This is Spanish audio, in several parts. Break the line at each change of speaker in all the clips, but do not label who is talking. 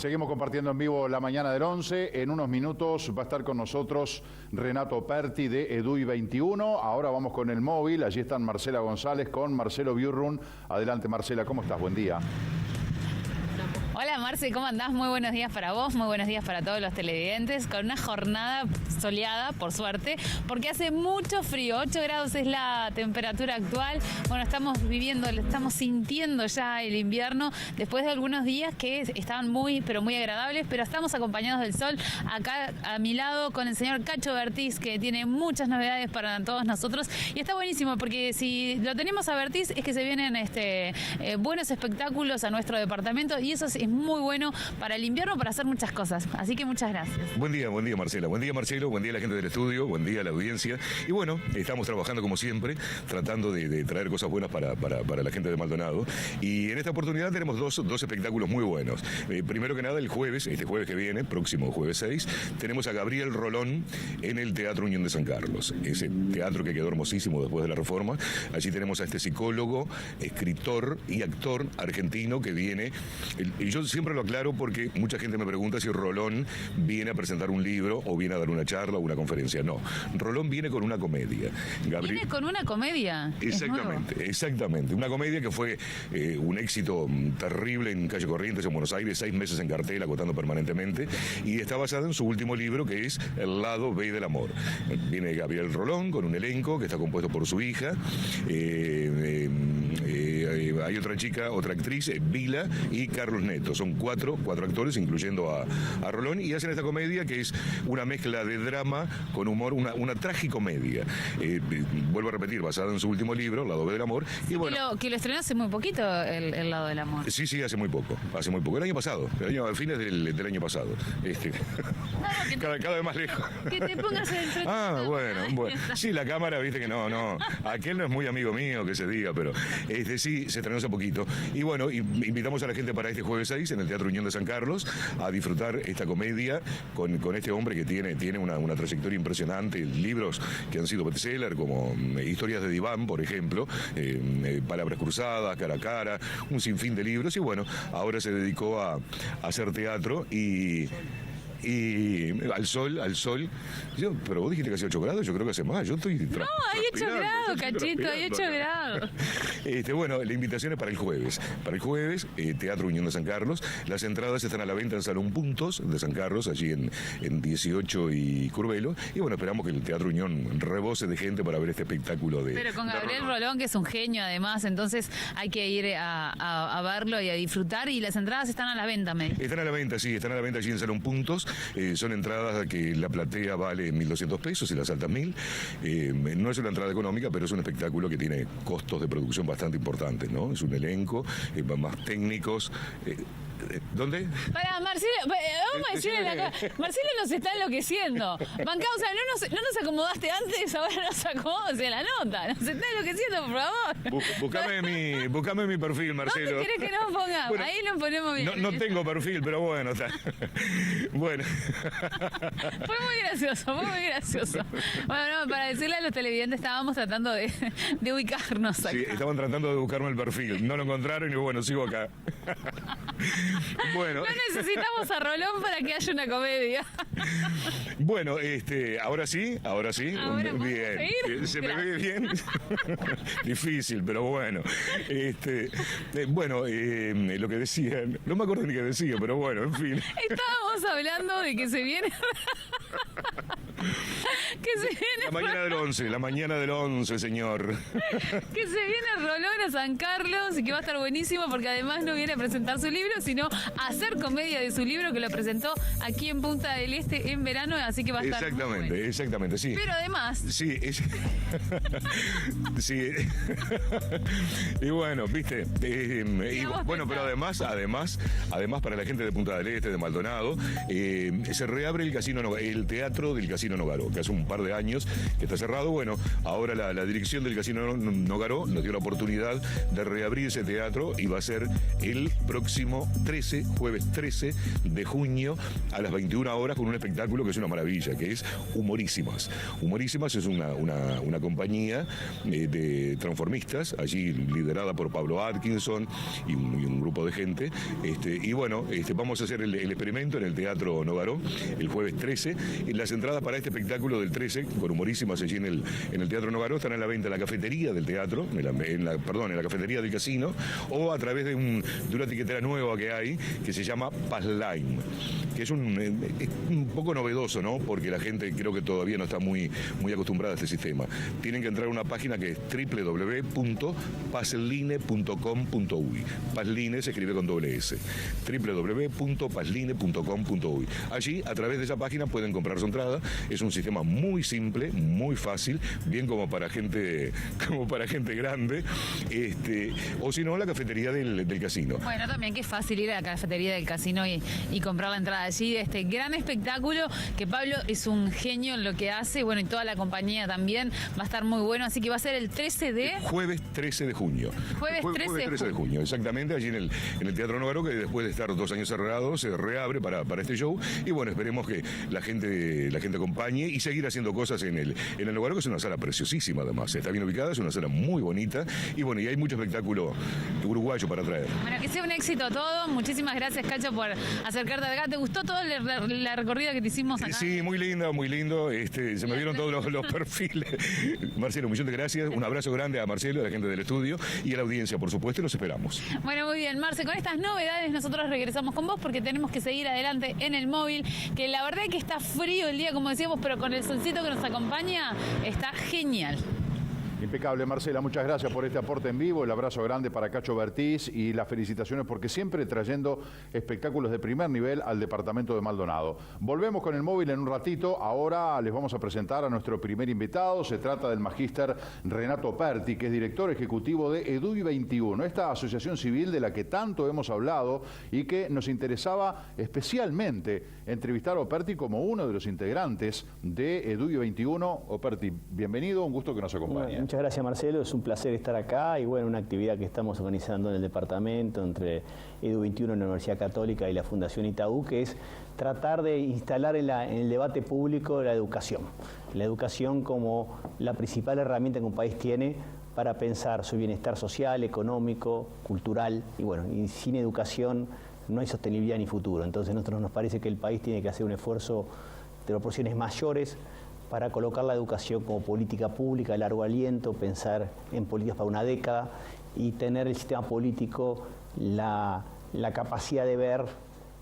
Seguimos compartiendo en vivo la mañana del 11. En unos minutos va a estar con nosotros Renato Perti de EDUI 21. Ahora vamos con el móvil. Allí están Marcela González con Marcelo Biurrun. Adelante, Marcela, ¿cómo estás? Buen día.
Hola Marce, ¿cómo andás? Muy buenos días para vos, muy buenos días para todos los televidentes, con una jornada soleada, por suerte, porque hace mucho frío, 8 grados es la temperatura actual. Bueno, estamos sintiendo ya el invierno, después de algunos días que estaban muy, pero muy agradables, pero estamos acompañados del sol. Acá a mi lado con el señor Cacho Bertiz, que tiene muchas novedades para todos nosotros, y está buenísimo, porque si lo tenemos a Bertiz, es que se vienen buenos espectáculos a nuestro departamento, y eso es muy bueno para el invierno, para hacer muchas cosas. Así que muchas gracias.
Buen día Marcela. Buen día Marcelo, buen día a la gente del estudio, buen día a la audiencia. Y bueno, estamos trabajando como siempre, tratando de traer cosas buenas para la gente de Maldonado. Y en esta oportunidad tenemos dos espectáculos muy buenos. Primero que nada, el jueves, este jueves que viene, próximo jueves 6, tenemos a Gabriel Rolón en el Teatro Unión de San Carlos. Ese teatro que quedó hermosísimo después de la reforma. Allí tenemos a este psicólogo, escritor y actor argentino que viene. Yo siempre lo aclaro porque mucha gente me pregunta si Rolón viene a presentar un libro o viene a dar una charla o una conferencia. No, Rolón viene con una comedia.
¿Viene con una comedia?
Exactamente. Una comedia que fue un éxito terrible en Calle Corrientes, en Buenos Aires, 6 meses en cartel, agotando permanentemente, y está basada en su último libro, que es El lado B del amor. Viene Gabriel Rolón con un elenco que está compuesto por su hija, hay otra chica, otra actriz, Vila y Carlos Neto. Son cuatro actores, incluyendo a Rolón, y hacen esta comedia que es una mezcla de drama con humor, una tragicomedia. Vuelvo a repetir, basada en su último libro, El lado B del amor. Y bueno,
que lo estrenó hace muy poquito, el lado del amor.
Sí, hace muy poco. El año pasado, a fines del año pasado. Cada vez más lejos.
Que te pongas el frente.
Bueno. Sí, la cámara, viste que no. Aquel no es muy amigo mío, que se diga, pero sí, se estrenó hace poquito. Y bueno, invitamos a la gente para este jueves 6 en el Teatro Unión de San Carlos a disfrutar esta comedia con este hombre que tiene una trayectoria impresionante, libros que han sido bestseller como Historias de Diván, por ejemplo, Palabras Cruzadas, Cara a Cara, un sinfín de libros, y bueno, ahora se dedicó a hacer teatro y al sol. Pero vos dijiste que hacía 8 grados, yo creo que hace más. Yo estoy
No, hay 8 grados, Cachito, hay 8 grados.
Bueno, la invitación es para el jueves. Para el jueves, Teatro Unión de San Carlos. Las entradas están a la venta en Salón Puntos de San Carlos, allí en 18 y Curvelo. Y bueno, esperamos que el Teatro Unión rebose de gente para ver este espectáculo de...
Pero con Gabriel Rolón, que es un genio además, entonces hay que ir a verlo y a disfrutar. Y las entradas están a la venta, me dice.
Están a la venta, sí, están a la venta allí en Salón Puntos. Son entradas que la platea vale 1.200 pesos y las altas 1.000. No es una entrada económica, pero es un espectáculo que tiene costos de producción bastante importantes, ¿no? Es un elenco, más técnicos. ¿Dónde?
Para Marcelo, vamos a decirle acá. Marcelo nos está enloqueciendo. Bancá, o sea, no nos acomodaste antes, ahora nos acomodas en la nota. Nos está enloqueciendo, por favor.
Buscame mi perfil, Marcelo.
¿Dónde querés que nos pongamos? Bueno, ahí nos ponemos bien.
No tengo perfil, pero bueno, está. Bueno.
Fue muy gracioso. Bueno, para decirle a los televidentes, estábamos tratando de ubicarnos acá.
Sí, estaban tratando de buscarme el perfil. No lo encontraron y bueno, sigo acá. Bueno.
No necesitamos a Rolón para que haya una comedia.
Bueno, ahora sí.
¿Ahora
Bien. ¿Se me ve bien? Difícil, pero bueno. Lo que decían, no me acuerdo ni qué decía, pero bueno, en fin.
Estábamos hablando de que se viene...
La mañana del 11, señor.
Que se viene Rolón a San Carlos y que va a estar buenísimo porque además no viene a presentar su libro, sino a hacer comedia de su libro, que lo presentó aquí en Punta del Este en verano, así que va a estar
Exactamente, sí.
Pero además...
Sí, sí. Y bueno, viste. Pero además, para la gente de Punta del Este, de Maldonado, se reabre el Teatro del Casino Nogaró, que hace un un par de años que está cerrado. Bueno, ahora la dirección del Casino Nogaró nos dio la oportunidad de reabrir ese teatro y va a ser el próximo jueves 13 de junio a las 21 horas con un espectáculo que es una maravilla, que es Humorísimas. Humorísimas es una compañía de transformistas, allí liderada por Pablo Atkinson y un grupo de gente. Y bueno, vamos a hacer el experimento en el Teatro Nogaró el jueves 13. Las entradas para este espectáculo del 13, con Humorísimas allí en el Teatro Nogaró, están a la venta en la cafetería del teatro, en la cafetería del casino, o a través de una etiquetera nueva que hay, que se llama Passline, que es un poco novedoso, ¿no? Porque la gente creo que todavía no está muy acostumbrada a este sistema. Tienen que entrar a una página que es www.passline.com.uy. Passline se escribe con doble S. www.passline.com.uy. Allí, a través de esa página, pueden comprar su entrada. Es un sistema muy simple, muy fácil, bien como para gente grande, o si no, la cafetería del casino.
Bueno, también qué fácil ir a la cafetería del casino y comprar la entrada allí de este gran espectáculo, que Pablo es un genio en lo que hace, bueno, y toda la compañía también, va a estar muy bueno, así que va a ser el 13 de...
Jueves 13 de junio.
Jueves 13
de junio, exactamente, allí en el Teatro Nogaró, que después de estar 2 años cerrado, se reabre para este show, y bueno, esperemos que la gente acompañe y seguir haciendo cosas en el Nogaró, que es una sala preciosísima además, está bien ubicada, es una sala muy bonita, y bueno, y hay mucho espectáculo uruguayo para traer.
Bueno, que sea un éxito todo. Muchísimas gracias, Cacho, por acercarte acá. ¿Te gustó todo la recorrida que te hicimos acá?
Sí, muy lindo, muy lindo. Se me vieron todos los perfiles. Marcelo, un millón de gracias. Un abrazo grande a Marcelo, a la gente del estudio y a la audiencia, por supuesto, y los esperamos.
Bueno, muy bien, Marce, con estas novedades nosotros regresamos con vos porque tenemos que seguir adelante en el móvil, que la verdad es que está frío el día, como decíamos, pero con el solcito que nos acompaña está genial.
Impecable, Marcela, muchas gracias por este aporte en vivo, el abrazo grande para Cacho Bertiz y las felicitaciones porque siempre trayendo espectáculos de primer nivel al departamento de Maldonado. Volvemos con el móvil en un ratito, ahora les vamos a presentar a nuestro primer invitado, se trata del magíster Renato Perti, que es director ejecutivo de EDUI 21, esta asociación civil de la que tanto hemos hablado y que nos interesaba especialmente entrevistar a Operti como uno de los integrantes de EDUI 21. Operti, bienvenido, un gusto que nos acompañe.
Muchas gracias, Marcelo, es un placer estar acá y bueno, una actividad que estamos organizando en el departamento entre EDUI 21 en la Universidad Católica y la Fundación Itaú, que es tratar de instalar en el debate público la educación como la principal herramienta que un país tiene para pensar su bienestar social, económico, cultural, y bueno, y sin educación no hay sostenibilidad ni futuro. Entonces a nosotros nos parece que el país tiene que hacer un esfuerzo de proporciones mayores para colocar la educación como política pública de largo aliento, pensar en políticas para una década y tener el sistema político la capacidad de ver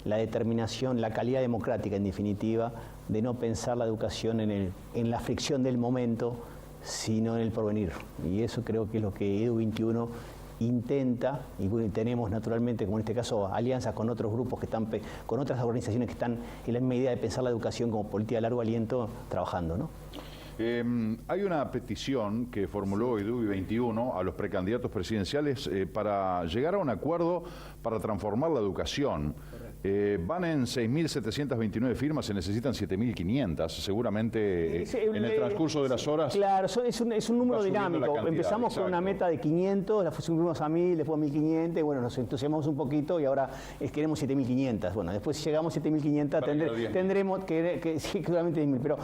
la determinación, la calidad democrática en definitiva, de no pensar la educación en la fricción del momento, sino en el porvenir. Y eso creo que es lo que EDUI 21 intenta, y bueno, tenemos naturalmente, como en este caso, alianzas con otros grupos que están, con otras organizaciones que están en la misma idea de pensar la educación como política de largo aliento, trabajando, ¿no?
Hay una petición que formuló EDUI 21 a los precandidatos presidenciales para llegar a un acuerdo para transformar la educación. Van en 6.729 firmas, se necesitan 7.500, seguramente en el transcurso de las horas.
Claro, es un número dinámico. Empezamos con una meta de 500, la subimos a 1.000, después a 1.500, y bueno, nos entusiasmamos un poquito y ahora queremos 7.500. Bueno, después si llegamos a 7.500 tendremos que seguramente 10.000. Pero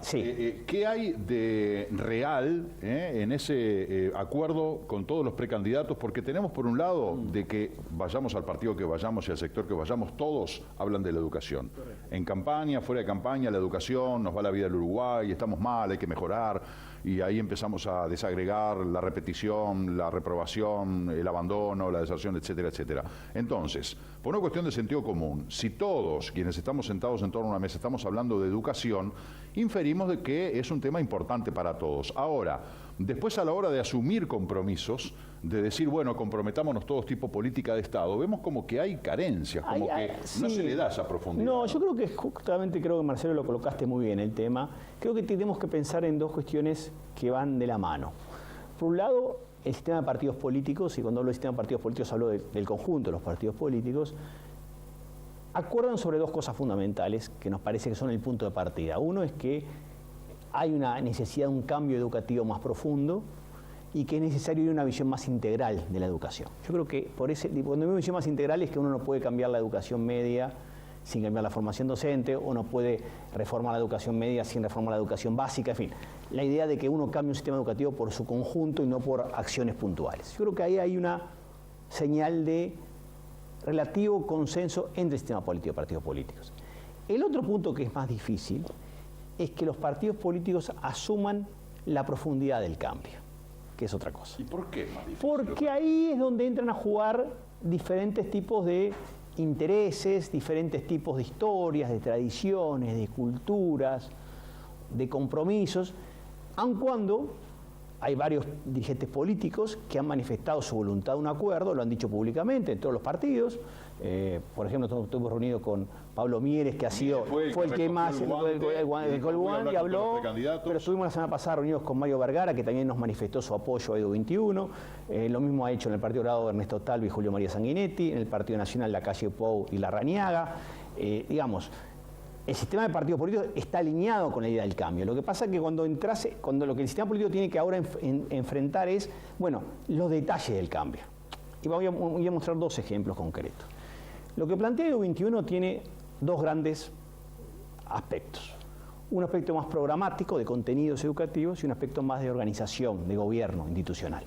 sí.
¿Qué hay de real en ese acuerdo con todos los precandidatos? Porque tenemos por un lado de que vayamos al partido que vayamos y al sector que vayamos, todos hablan de la educación. En campaña, fuera de campaña, la educación, nos va la vida del Uruguay, estamos mal, hay que mejorar, y ahí empezamos a desagregar la repetición, la reprobación, el abandono, la deserción, etcétera, etcétera. Entonces, por una cuestión de sentido común, si todos quienes estamos sentados en torno a una mesa estamos hablando de educación, inferimos de que es un tema importante para todos. Ahora, después a la hora de asumir compromisos, de decir, bueno, comprometámonos todos tipo política de Estado, vemos como que hay carencias, como que no se le da esa profundidad.
No, yo creo que justamente, creo que Marcelo lo colocaste muy bien el tema. Creo que tenemos que pensar en dos cuestiones que van de la mano. Por un lado, el sistema de partidos políticos, y cuando hablo del sistema de partidos políticos hablo del conjunto de los partidos políticos, acuerdan sobre dos cosas fundamentales que nos parece que son el punto de partida. Uno es que hay una necesidad de un cambio educativo más profundo y que es necesario ir a una visión más integral de la educación. Yo creo que cuando digo visión más integral es que uno no puede cambiar la educación media sin cambiar la formación docente, o no puede reformar la educación media sin reformar la educación básica, en fin. La idea de que uno cambie un sistema educativo por su conjunto y no por acciones puntuales. Yo creo que ahí hay una señal de relativo consenso entre el sistema político y partidos políticos. El otro punto que es más difícil es que los partidos políticos asuman la profundidad del cambio, que es otra cosa.
¿Y por qué es más difícil?
Porque ahí es donde entran a jugar diferentes tipos de intereses, diferentes tipos de historias, de tradiciones, de culturas, de compromisos, aun cuando hay varios dirigentes políticos que han manifestado su voluntad de un acuerdo, lo han dicho públicamente en todos los partidos. Por ejemplo, estuvimos reunidos con Pablo Mieres, que fue el que más dejó el guante y habló, pero estuvimos la semana pasada reunidos con Mario Vergara, que también nos manifestó su apoyo a Edu21. Lo mismo ha hecho en el Partido Dorado Ernesto Talvi y Julio María Sanguinetti, en el Partido Nacional Lacalle Pou y Larrañaga. Digamos, el sistema de partidos políticos está alineado con la idea del cambio. Lo que pasa es que cuando lo que el sistema político tiene que ahora enfrentar es, bueno, los detalles del cambio. Y voy a mostrar dos ejemplos concretos. Lo que plantea Edu21 tiene dos grandes aspectos. Un aspecto más programático, de contenidos educativos, y un aspecto más de organización, de gobierno institucional.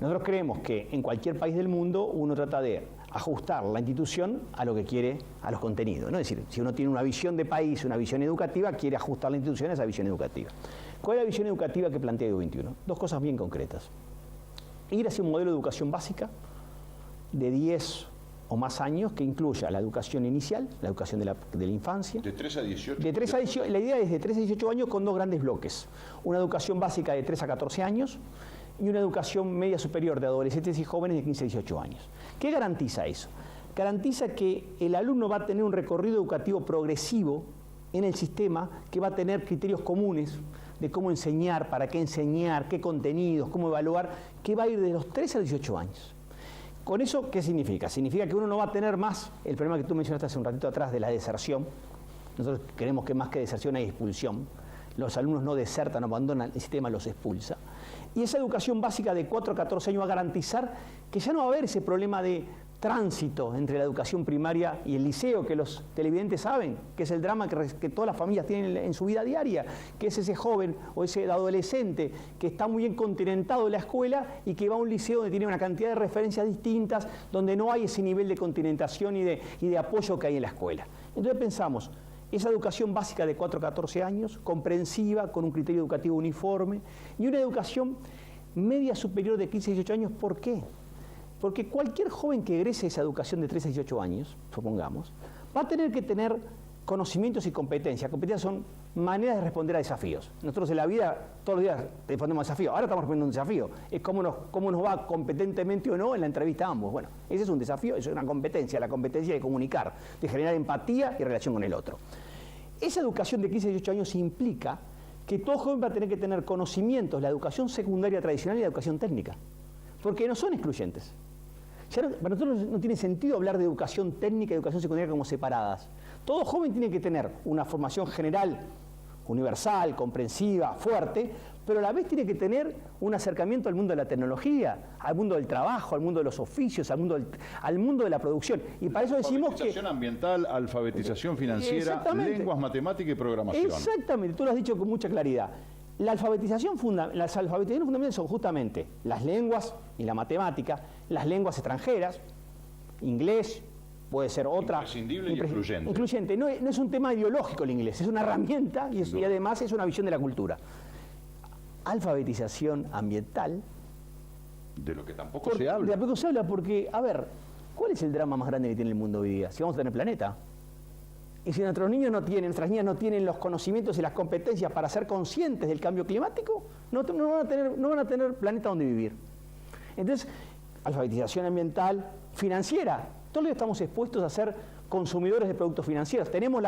Nosotros creemos que en cualquier país del mundo uno trata de ajustar la institución a lo que quiere, a los contenidos, ¿no? Es decir, si uno tiene una visión de país, una visión educativa, quiere ajustar la institución a esa visión educativa. ¿Cuál es la visión educativa que plantea Edu21? Dos cosas bien concretas. Ir hacia un modelo de educación básica de 10 o más años que incluya la educación inicial, la educación de la infancia.
¿De 3 a 18?
De 3 a 18, la idea es de 3 a 18 años con dos grandes bloques. Una educación básica de 3 a 14 años y una educación media superior de adolescentes y jóvenes de 15 a 18 años. ¿Qué garantiza eso? Garantiza que el alumno va a tener un recorrido educativo progresivo en el sistema, que va a tener criterios comunes de cómo enseñar, para qué enseñar, qué contenidos, cómo evaluar, que va a ir de los 3 a 18 años. ¿Con eso qué significa? Significa que uno no va a tener más el problema que tú mencionaste hace un ratito atrás de la deserción. Nosotros creemos que más que deserción hay expulsión. Los alumnos no desertan, no abandonan, el sistema los expulsa. Y esa educación básica de 4 a 14 años va a garantizar que ya no va a haber ese problema de tránsito entre la educación primaria y el liceo, que los televidentes saben, que es el drama que todas las familias tienen en su vida diaria, que es ese joven o ese adolescente que está muy bien continentado en la escuela y que va a un liceo donde tiene una cantidad de referencias distintas, donde no hay ese nivel de continentación y de apoyo que hay en la escuela. Entonces pensamos, esa educación básica de 4 a 14 años, comprensiva, con un criterio educativo uniforme, y una educación media superior de 15 a 18 años, ¿por qué? Porque cualquier joven que egrese esa educación de 13 a 18 años, supongamos, va a tener que tener conocimientos y competencias. Competencias son maneras de responder a desafíos. Nosotros en la vida todos los días respondemos a desafíos. Ahora estamos respondiendo a un desafío. Es cómo nos va competentemente o no en la entrevista a ambos. Bueno, ese es un desafío, eso es una competencia, la competencia de comunicar, de generar empatía y relación con el otro. Esa educación de 15 a 18 años implica que todo joven va a tener que tener conocimientos, la educación secundaria tradicional y la educación técnica, porque no son excluyentes. Ya no, para nosotros no tiene sentido hablar de educación técnica y educación secundaria como separadas. Todo joven tiene que tener una formación general, universal, comprensiva, fuerte, pero a la vez tiene que tener un acercamiento al mundo de la tecnología, al mundo del trabajo, al mundo de los oficios, al mundo de la producción. Y para eso decimos que...
Alfabetización ambiental, alfabetización financiera, lenguas, matemática y programación.
Exactamente, tú lo has dicho con mucha claridad. Las alfabetizaciones fundamentales son justamente las lenguas y la matemática, las lenguas extranjeras, inglés, puede ser otra.
Imprescindible y incluyente.
Incluyente. No es un tema ideológico el inglés, es una herramienta y además es una visión de la cultura. Alfabetización ambiental.
De lo que tampoco se habla.
De tampoco se habla porque, a ver, ¿cuál es el drama más grande que tiene el mundo hoy día? Si vamos a tener planeta. Y si nuestras niñas no tienen los conocimientos y las competencias para ser conscientes del cambio climático, no van a tener planeta donde vivir. Entonces, alfabetización ambiental, financiera. Todos los días estamos expuestos a ser consumidores de productos financieros. Tenemos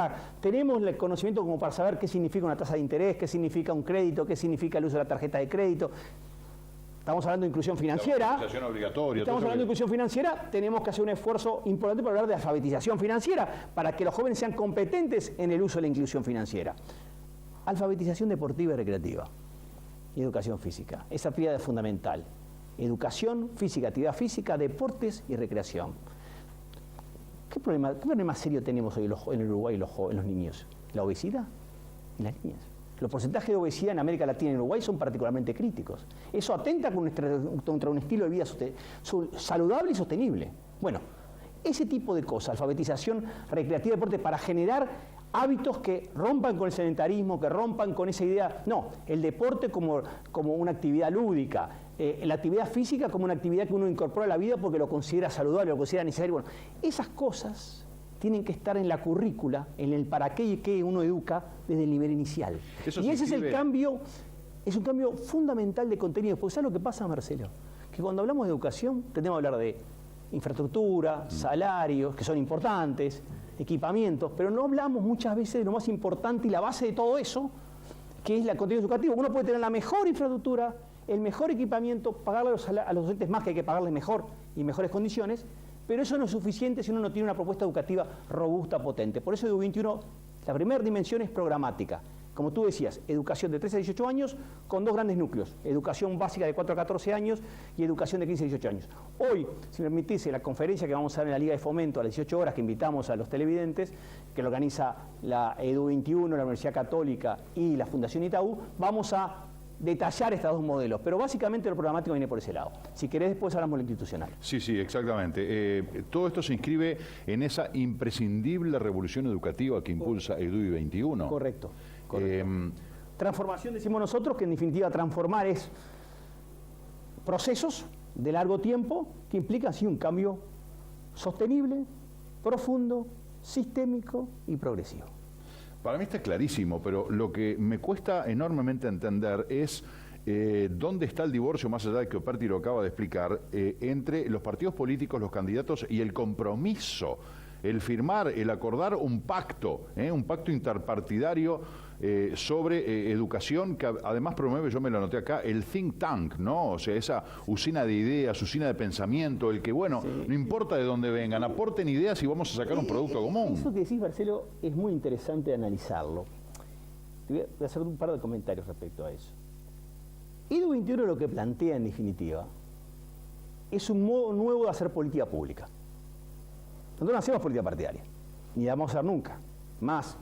el conocimiento como para saber qué significa una tasa de interés, qué significa un crédito, qué significa el uso de la tarjeta de crédito. Estamos hablando de inclusión financiera.
Obligatoria,
estamos hablando de inclusión financiera. Tenemos que hacer un esfuerzo importante para hablar de alfabetización financiera, para que los jóvenes sean competentes en el uso de la inclusión financiera. Alfabetización deportiva y recreativa y educación física. Esa actividad es fundamental. Educación física, actividad física, deportes y recreación. ¿Qué problema serio tenemos hoy en el Uruguay en los niños? ¿La obesidad? Y las niñas. Los porcentajes de obesidad en América Latina y en Uruguay son particularmente críticos. Eso atenta contra un estilo de vida saludable y sostenible. Bueno, ese tipo de cosas, alfabetización recreativa, deporte, para generar hábitos que rompan con el sedentarismo, que rompan con esa idea. No, el deporte como una actividad lúdica, la actividad física como una actividad que uno incorpora a la vida porque lo considera saludable, lo considera necesario. Bueno, esas cosas tienen que estar en la currícula, en el para qué y qué uno educa desde el nivel inicial. Y ese es el cambio, es un cambio fundamental de contenido. Porque ¿sabes lo que pasa, Marcelo? Que cuando hablamos de educación, tendemos que hablar de infraestructura, salarios, que son importantes, equipamientos, pero no hablamos muchas veces de lo más importante y la base de todo eso, que es el contenido educativo. Uno puede tener la mejor infraestructura, el mejor equipamiento, pagarle a los docentes más, que hay que pagarles mejor y en mejores condiciones, pero eso no es suficiente si uno no tiene una propuesta educativa robusta, potente. Por eso EDU21, la primera dimensión es programática. Como tú decías, educación de 13 a 18 años con dos grandes núcleos, educación básica de 4 a 14 años y educación de 15 a 18 años. Hoy, si me permitís, la conferencia que vamos a dar en la Liga de Fomento a las 18 horas, que invitamos a los televidentes, que lo organiza la EDU21, la Universidad Católica y la Fundación Itaú, vamos a detallar estos dos modelos, pero básicamente lo programático viene por ese lado. Si querés, después hablamos de lo institucional.
Sí, sí, exactamente. Todo esto se inscribe en esa imprescindible revolución educativa que impulsa EDU21.
Correcto. Transformación, decimos nosotros, que en definitiva transformar es procesos de largo tiempo que implican así un cambio sostenible, profundo, sistémico y progresivo.
Para mí está clarísimo, pero lo que me cuesta enormemente entender es dónde está el divorcio, más allá de que Operti lo acaba de explicar, entre los partidos políticos, los candidatos y el compromiso, el firmar, el acordar un pacto interpartidario sobre educación, que además promueve, yo me lo anoté acá, el think tank, ¿no? O sea, esa usina de ideas, usina de pensamiento, el que, bueno, sí, no importa de dónde vengan, aporten ideas y vamos a sacar un producto común.
Eso que decís, Marcelo, es muy interesante analizarlo. Te voy a hacer un par de comentarios respecto a eso. EDU21 lo que plantea, en definitiva, es un modo nuevo de hacer política pública. Nosotros no hacemos política partidaria, ni la vamos a hacer nunca, más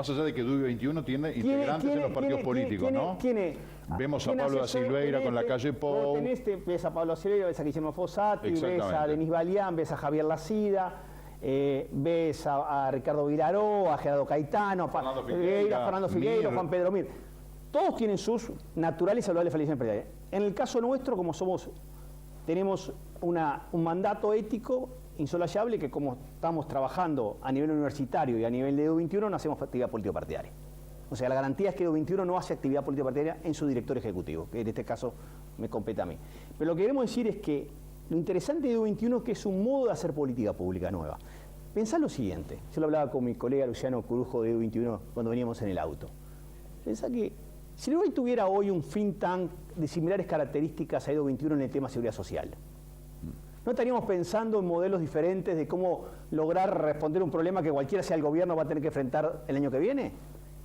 allá de que EDU21 tiene integrantes en los partidos políticos, ¿no? Vemos a Pablo da Silveira con la calle Pou.
Ves a Pablo da Silveira, ves a Guillermo Fossati, ves a Denis Balián, ves a Javier Lacida, ves a Ricardo Vilaró, a Gerardo Caetano, a Fernando Figueiro, Juan Pedro Mir. Todos tienen sus naturales y saludables falencias partidarias. En el caso nuestro, como tenemos un mandato ético insolayable, que como estamos trabajando a nivel universitario y a nivel de EDU21, no hacemos actividad político-partidaria. O sea, la garantía es que EDU21 no hace actividad político-partidaria en su director ejecutivo, que en este caso me compete a mí. Pero lo que queremos decir es que lo interesante de EDU21 es que es un modo de hacer política pública nueva. Pensá lo siguiente, yo lo hablaba con mi colega Luciano Curujo de EDU21 cuando veníamos en el auto. Pensá que si Uruguay tuviera hoy un think tank de similares características a EDU21 en el tema de seguridad social, ¿no estaríamos pensando en modelos diferentes de cómo lograr responder un problema que cualquiera sea el gobierno va a tener que enfrentar el año que viene?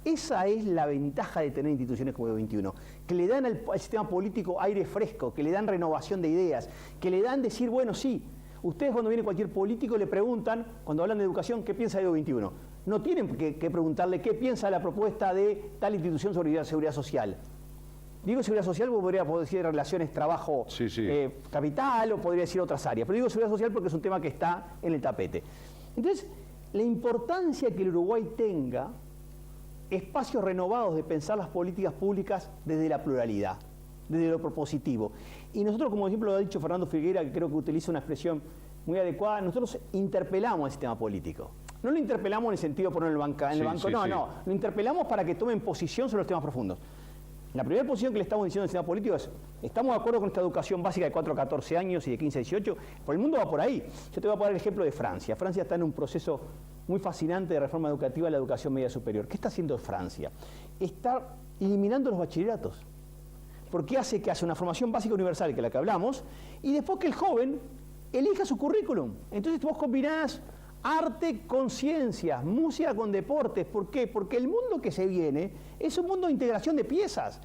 Esa es la ventaja de tener instituciones como EDU21, que le dan al sistema político aire fresco, que le dan renovación de ideas, que le dan decir, bueno, sí, ustedes cuando viene cualquier político le preguntan, cuando hablan de educación, ¿qué piensa de EDU21? No tienen que preguntarle qué piensa la propuesta de tal institución sobre seguridad social. Digo seguridad social porque podría decir relaciones, trabajo, capital, o podría decir otras áreas. Pero digo seguridad social porque es un tema que está en el tapete. Entonces, la importancia que el Uruguay tenga espacios renovados de pensar las políticas públicas desde la pluralidad, desde lo propositivo. Y nosotros, como ejemplo lo ha dicho Fernando Figueira, que creo que utiliza una expresión muy adecuada, nosotros interpelamos al sistema político. No lo interpelamos en el sentido de ponerlo en el banco, no, lo interpelamos para que tomen posición sobre los temas profundos. La primera posición que le estamos diciendo al sistema político es: estamos de acuerdo con esta educación básica de 4 a 14 años y de 15 a 18, pero el mundo va por ahí. Yo te voy a poner el ejemplo de Francia. Francia está en un proceso muy fascinante de reforma educativa de la educación media superior. ¿Qué está haciendo Francia? Está eliminando los bachilleratos. Porque hace una formación básica universal, que es la que hablamos, y después que el joven elija su currículum. Entonces vos combinás arte con ciencias, música con deportes. ¿Por qué? Porque el mundo que se viene es un mundo de integración de piezas,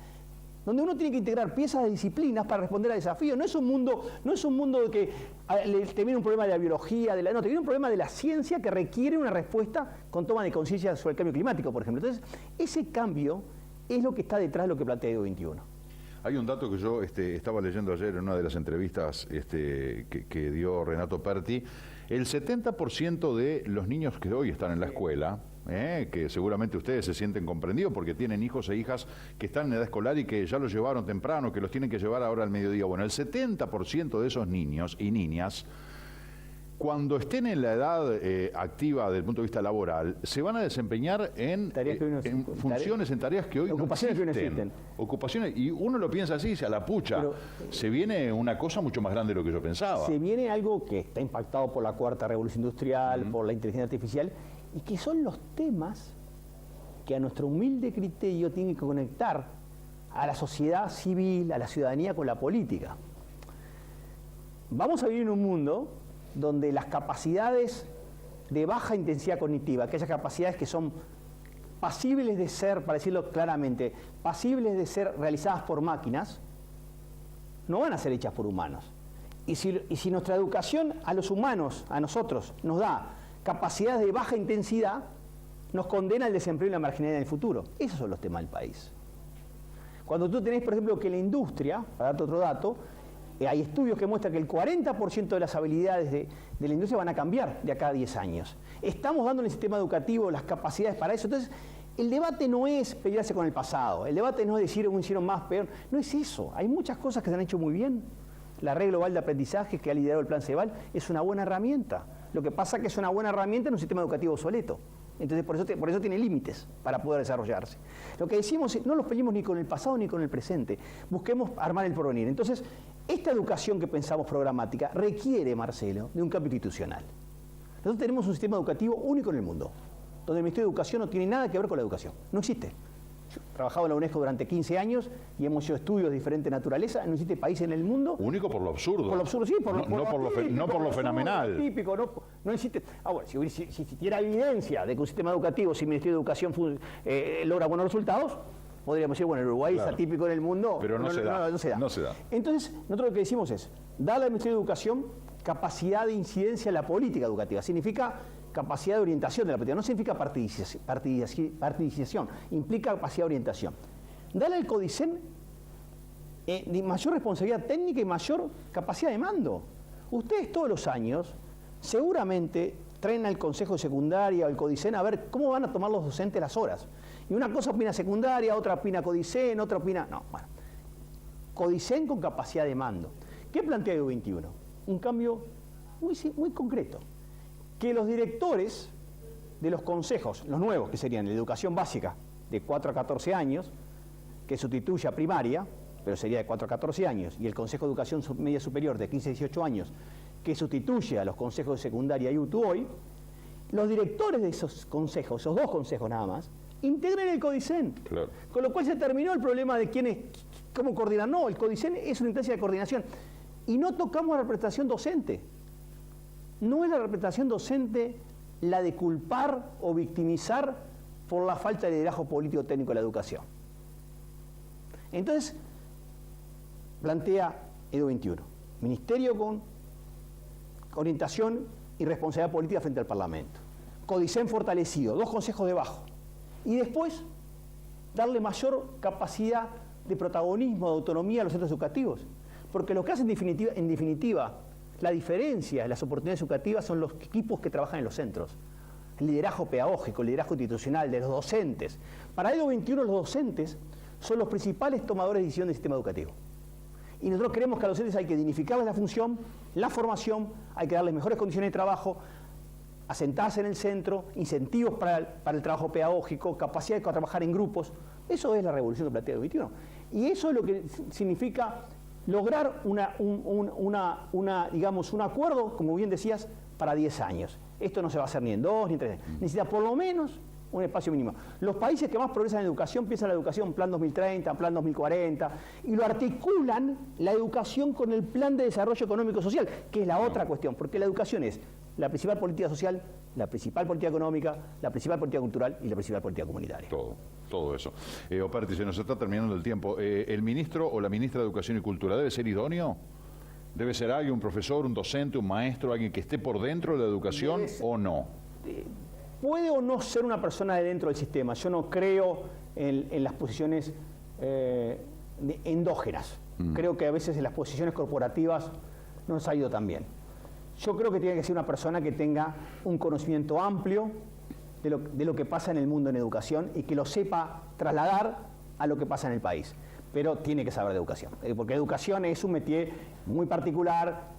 donde uno tiene que integrar piezas de disciplinas para responder a desafíos. No es un mundo de que te viene un problema de la biología, no, te viene un problema de la ciencia que requiere una respuesta con toma de conciencia sobre el cambio climático, por ejemplo. Entonces, ese cambio es lo que está detrás de lo que plantea Edu 21.
Hay un dato que yo estaba leyendo ayer en una de las entrevistas que dio Renato Perti. El 70% de los niños que hoy están en la escuela, que seguramente ustedes se sienten comprendidos porque tienen hijos e hijas que están en edad escolar y que ya los llevaron temprano, que los tienen que llevar ahora al mediodía. Bueno, el 70% de esos niños y niñas, cuando estén en la edad activa desde el punto de vista laboral, se van a desempeñar en funciones, en tareas que hoy no existen. Ocupaciones, y uno lo piensa así, a la pucha. Pero, se viene una cosa mucho más grande de lo que yo pensaba.
Se viene algo que está impactado por la cuarta revolución industrial, por la inteligencia artificial, y que son los temas que a nuestro humilde criterio tienen que conectar a la sociedad civil, a la ciudadanía con la política. Vamos a vivir en un mundo donde las capacidades de baja intensidad cognitiva, aquellas capacidades que son pasibles de ser, para decirlo claramente, pasibles de ser realizadas por máquinas, no van a ser hechas por humanos. Y si nuestra educación a los humanos, a nosotros, nos da capacidades de baja intensidad, nos condena al desempleo y la marginalidad en el futuro. Esos son los temas del país. Cuando tú tenés, por ejemplo, que la industria, para darte otro dato, hay estudios que muestran que el 40% de las habilidades de la industria van a cambiar de acá a 10 años. Estamos dando en el sistema educativo las capacidades para eso. Entonces, el debate no es pelearse con el pasado. El debate no es decir, hicieron más, peor. No es eso. Hay muchas cosas que se han hecho muy bien. La red global de aprendizaje que ha liderado el Plan CEBAL es una buena herramienta. Lo que pasa es que es una buena herramienta en un sistema educativo obsoleto. Entonces, por eso tiene límites para poder desarrollarse. Lo que decimos es, no los peleemos ni con el pasado ni con el presente. Busquemos armar el porvenir. Entonces, esta educación que pensamos programática requiere, Marcelo, de un cambio institucional. Nosotros tenemos un sistema educativo único en el mundo, donde el Ministerio de Educación no tiene nada que ver con la educación. No existe. Yo he trabajado en la UNESCO durante 15 años y hemos hecho estudios de diferente naturaleza. No existe país en el mundo.
Único por lo absurdo.
Por lo absurdo, sí.
No por lo fenomenal.
Típico, no existe. Bueno, si existiera evidencia de que un sistema educativo sin Ministerio de Educación logra buenos resultados, podríamos decir, bueno, el Uruguay es atípico en el mundo.
Pero no se da.
Entonces, nosotros lo que decimos es, darle al Ministerio de Educación capacidad de incidencia en la política educativa. Significa capacidad de orientación de la política, no significa partidicización, implica capacidad de orientación. Dale al CODICEN mayor responsabilidad técnica y mayor capacidad de mando. Ustedes todos los años seguramente traen al Consejo de Secundaria o al CODICEN a ver cómo van a tomar los docentes las horas. Y una cosa opina secundaria, otra opina CODICEN, otra opina... No, bueno. CODICEN con capacidad de mando. ¿Qué plantea Edu 21? Un cambio muy concreto. Que los directores de los consejos, los nuevos, que serían la educación básica de 4 a 14 años, que sustituye a primaria, pero sería de 4 a 14 años, y el Consejo de Educación Media Superior de 15 a 18 años, que sustituye a los consejos de secundaria y UTUOY, los directores de esos consejos, esos dos consejos nada más, integren el CODICEN. Claro. Con lo cual se terminó el problema de cómo coordinar. No, el CODICEN es una instancia de coordinación. Y no tocamos la representación docente. No es la representación docente la de culpar o victimizar por la falta de liderazgo político técnico de la educación. Entonces, plantea Edu 21, ministerio con orientación y responsabilidad política frente al Parlamento. CODICEN fortalecido, 2 consejos debajo. Y después, darle mayor capacidad de protagonismo, de autonomía a los centros educativos. Porque lo que hace en definitiva la diferencia, las oportunidades educativas son los equipos que trabajan en los centros. El liderazgo pedagógico, el liderazgo institucional de los docentes. Para Edu 21 los docentes son los principales tomadores de decisión del sistema educativo. Y nosotros creemos que a los docentes hay que dignificarles la función, la formación, hay que darles mejores condiciones de trabajo, asentarse en el centro, incentivos para el trabajo pedagógico, capacidad de trabajar en grupos. Eso es la revolución que plantea Edu 21. Y eso es lo que significa lograr digamos, un acuerdo, como bien decías, para 10 años. Esto no se va a hacer ni en 2 ni en 3 años. Necesita por lo menos un espacio mínimo. Los países que más progresan en educación piensan en la educación Plan 2030, Plan 2040, y lo articulan la educación con el Plan de Desarrollo Económico y Social, que es la otra cuestión, porque la educación es la principal política social, la principal política económica, la principal política cultural y la principal política comunitaria.
Todo eso. Operti, se nos está terminando el tiempo. ¿El ministro o la ministra de Educación y Cultura debe ser idóneo? ¿Debe ser alguien, un profesor, un docente, un maestro, alguien que esté por dentro de la educación o no?
Puede o no ser una persona de dentro del sistema. Yo no creo en las posiciones endógenas. Creo que a veces en las posiciones corporativas no nos ha ido tan bien. Yo creo que tiene que ser una persona que tenga un conocimiento amplio de lo que pasa en el mundo en educación y que lo sepa trasladar a lo que pasa en el país. Pero tiene que saber de educación, porque educación es un métier muy particular,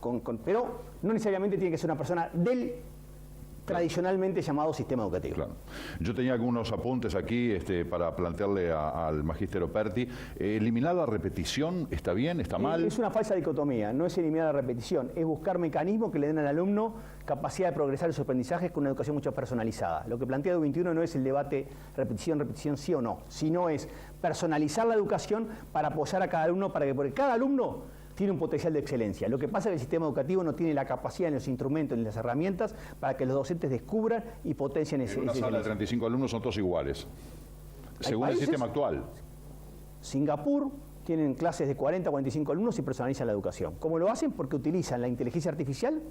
pero no necesariamente tiene que ser una persona del tradicionalmente llamado sistema educativo.
Claro. Yo tenía algunos apuntes aquí para plantearle al magíster Operti. ¿Eliminar la repetición está bien, está mal?
Es una falsa dicotomía, no es eliminar la repetición, es buscar mecanismos que le den al alumno capacidad de progresar en sus aprendizajes con una educación mucho personalizada. Lo que plantea Edu21 no es el debate repetición sí o no, sino es personalizar la educación para apoyar a cada alumno, porque cada alumno tiene un potencial de excelencia. Lo que pasa es que el sistema educativo no tiene la capacidad, ni los instrumentos, ni las herramientas para que los docentes descubran y potencien ese
excelencia. En una sala de 35 alumnos son todos iguales, según el sistema actual.
Singapur tienen clases de 40 a 45 alumnos y personalizan la educación. ¿Cómo lo hacen? Porque utilizan la inteligencia artificial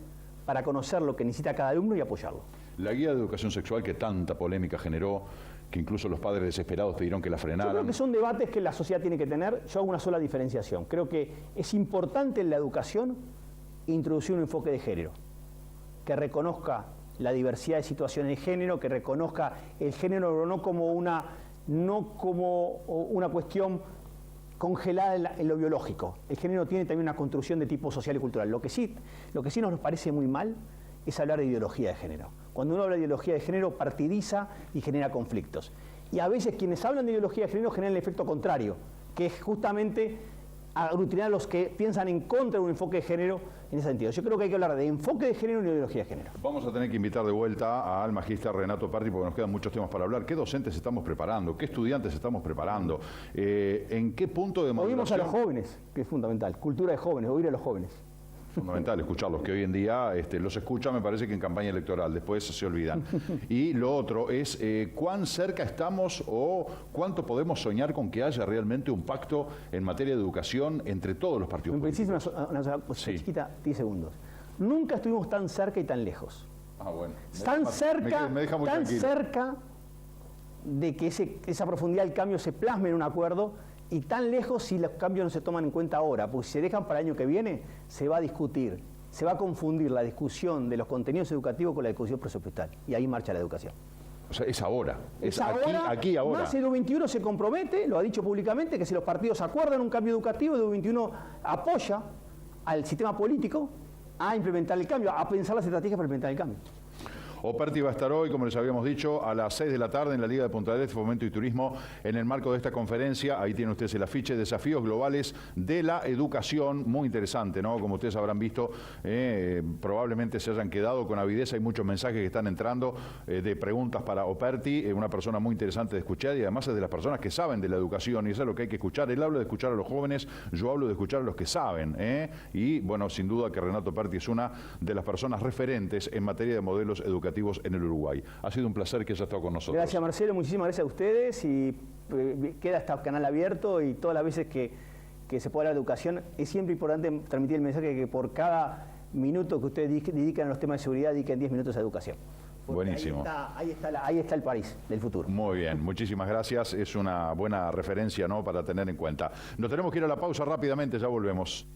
para conocer lo que necesita cada alumno y apoyarlo.
La guía de educación sexual que tanta polémica generó, que incluso los padres desesperados pidieron que la frenaran.
Yo creo que son debates que la sociedad tiene que tener. Yo hago una sola diferenciación. Creo que es importante en la educación introducir un enfoque de género, que reconozca la diversidad de situaciones de género, que reconozca el género no como una cuestión congelada en lo biológico. El género tiene también una construcción de tipo social y cultural. Lo que sí nos parece muy mal es hablar de ideología de género. Cuando uno habla de ideología de género, partidiza y genera conflictos. Y a veces quienes hablan de ideología de género generan el efecto contrario, que es justamente aglutinar a los que piensan en contra de un enfoque de género en ese sentido. Yo creo que hay que hablar de enfoque de género y ideología de género.
Vamos a tener que invitar de vuelta al magíster Renato Operti porque nos quedan muchos temas para hablar. ¿Qué docentes estamos preparando? ¿Qué estudiantes estamos preparando? ¿En qué punto de maduración?
Oímos a los jóvenes, que es fundamental. Cultura de jóvenes, oír a los jóvenes.
Fundamental escucharlos, que hoy en día los escuchan, me parece que en campaña electoral, después se olvidan. Y lo otro es cuán cerca estamos o cuánto podemos soñar con que haya realmente un pacto en materia de educación entre todos los partidos políticos.
Una cosa chiquita, 10 segundos. Nunca estuvimos tan cerca y tan lejos.
Ah, bueno.
Tan cerca de que esa profundidad del cambio se plasme en un acuerdo, y tan lejos si los cambios no se toman en cuenta ahora, porque si se dejan para el año que viene, se va a discutir, se va a confundir la discusión de los contenidos educativos con la discusión presupuestal, y ahí marcha la educación.
O sea, es ahora, es
ahora,
aquí ahora.
Más Edu21 se compromete, lo ha dicho públicamente, que si los partidos acuerdan un cambio educativo, Edu21 apoya al sistema político a implementar el cambio, a pensar las estrategias para implementar el cambio.
Operti va a estar hoy, como les habíamos dicho, a las 6 de la tarde en la Liga de Punta del Este, Fomento y Turismo, en el marco de esta conferencia. Ahí tienen ustedes el afiche, Desafíos Globales de la Educación. Muy interesante, ¿no? Como ustedes habrán visto, probablemente se hayan quedado con avidez. Hay muchos mensajes que están entrando de preguntas para Operti, una persona muy interesante de escuchar y además es de las personas que saben de la educación y eso es lo que hay que escuchar. Él habla de escuchar a los jóvenes, yo hablo de escuchar a los que saben. Y bueno, sin duda que Renato Operti es una de las personas referentes en materia de modelos educativos en el Uruguay. Ha sido un placer que haya estado con nosotros.
Gracias, Marcelo, muchísimas gracias a ustedes y queda este canal abierto y todas las veces que se pueda hablar de educación es siempre importante transmitir el mensaje de que por cada minuto que ustedes dedican a los temas de seguridad, dediquen 10 minutos a educación.
Buenísimo.
Ahí está el París del futuro.
Muy bien, muchísimas gracias. Es una buena referencia, ¿no?, para tener en cuenta. Nos tenemos que ir a la pausa rápidamente, ya volvemos.